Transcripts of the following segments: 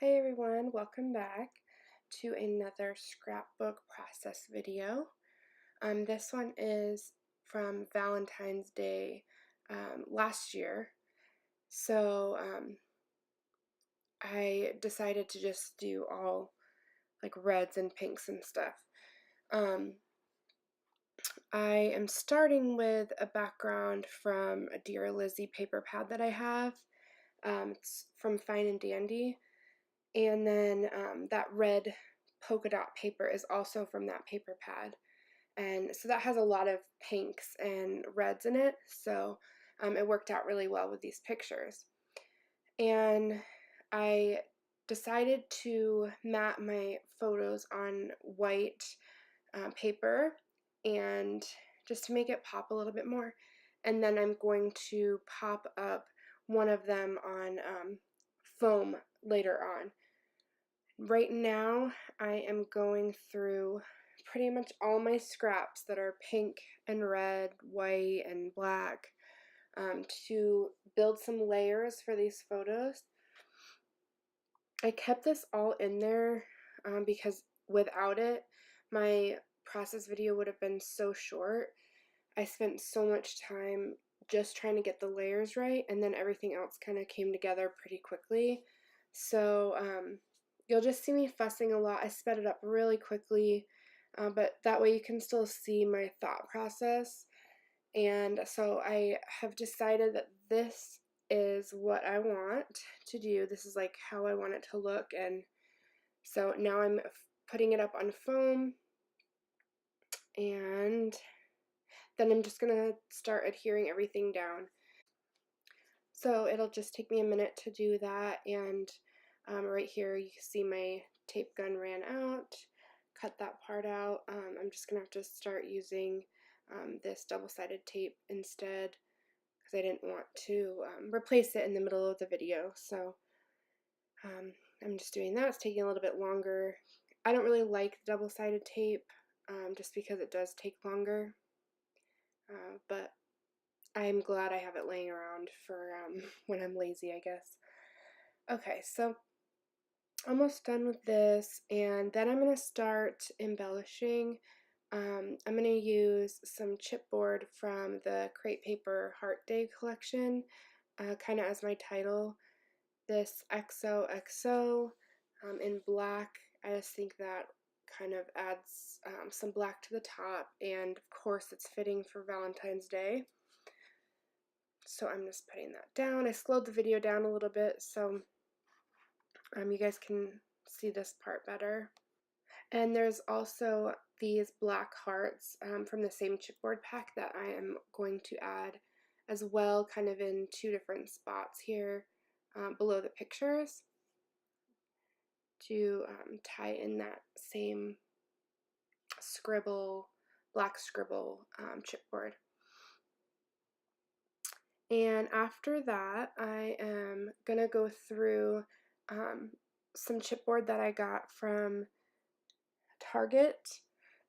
Hey everyone, welcome back to another scrapbook process video. This one is from Valentine's Day last year. So I decided to just do all like reds and pinks and stuff. I am starting with a background from a Dear Lizzie paper pad that I have. It's from Fine and Dandy. And then that red polka dot paper is also from that paper pad. And so that has a lot of pinks and reds in it. So it worked out really well with these pictures. And I decided to mat my photos on white paper and just to make it pop a little bit more. And then I'm going to pop up one of them on foam later on. Right now, I am going through pretty much all my scraps that are pink and red, white, and black to build some layers for these photos. I kept this all in there because without it, my process video would have been so short. I spent so much time just trying to get the layers right, and then everything else kind of came together pretty quickly. So you'll just see me fussing a lot. I sped it up really quickly, but that way you can still see my thought process. And so I have decided that this is what I want to do. This is like how I want it to look. And so now I'm putting it up on foam, and then I'm just going to start adhering everything down. So it'll just take me a minute to do that, and right here you can see my tape gun ran out. Cut that part out. I'm just going to have to start using this double-sided tape instead because I didn't want to replace it in the middle of the video. So I'm just doing that. It's taking a little bit longer. I don't really like the double-sided tape just because it does take longer, but I'm glad I have it laying around for when I'm lazy, I guess. Okay, so almost done with this, and then I'm going to start embellishing. I'm going to use some chipboard from the Crepe Paper Heart Day collection, kind of as my title. This XOXO in black. I just think that kind of adds some black to the top, and of course it's fitting for Valentine's Day. So I'm just putting that down. I slowed the video down a little bit so you guys can see this part better. And there's also these black hearts from the same chipboard pack that I am going to add as well, kind of in two different spots here below the pictures to tie in that same scribble, black scribble chipboard. And after that, I am going to go through some chipboard that I got from Target.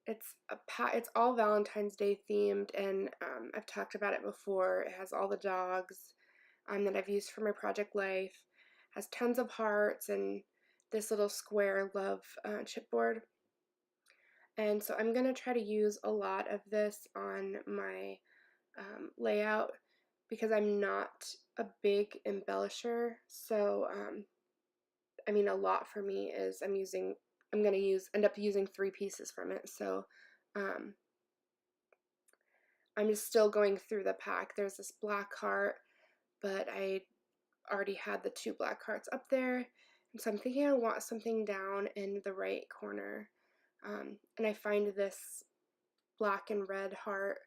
It's all Valentine's Day themed, and I've talked about it before. It has all the dogs that I've used for my project life. It has tons of hearts and this little square love chipboard. And so I'm going to try to use a lot of this on my layout because I'm not a big embellisher. So, I mean, a lot for me is I'm going to end up using 3 pieces from it. So, I'm just still going through the pack. There's this black heart, but I already had the 2 black hearts up there. And so I'm thinking I want something down in the right corner. And I find this black and red heart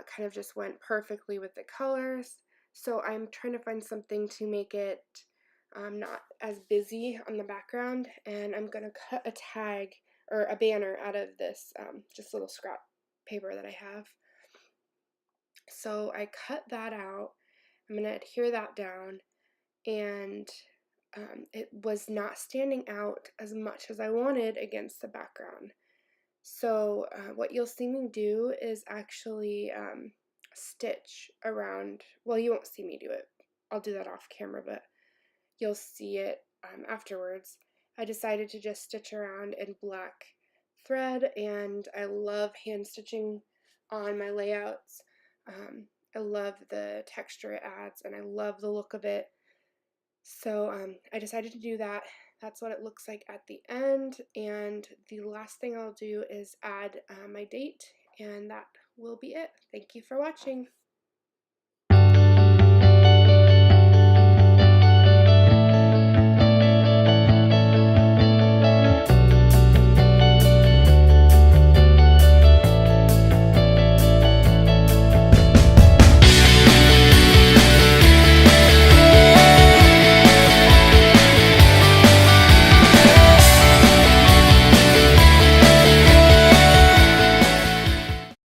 kind of just went perfectly with the colors. So I'm trying to find something to make it not as busy on the background, and I'm going to cut a tag or a banner out of this just little scrap paper that I have. So I cut that out. I'm going to adhere that down, and it was not standing out as much as I wanted against the background. So what you'll see me do is actually stitch around, well, you won't see me do it, I'll do that off camera, but you'll see it afterwards, I decided to just stitch around in black thread, and I love hand stitching on my layouts. I love the texture it adds, and I love the look of it. So I decided to do that. That's what it looks like at the end, and the last thing I'll do is add my date, and that will be it. Thank you for watching.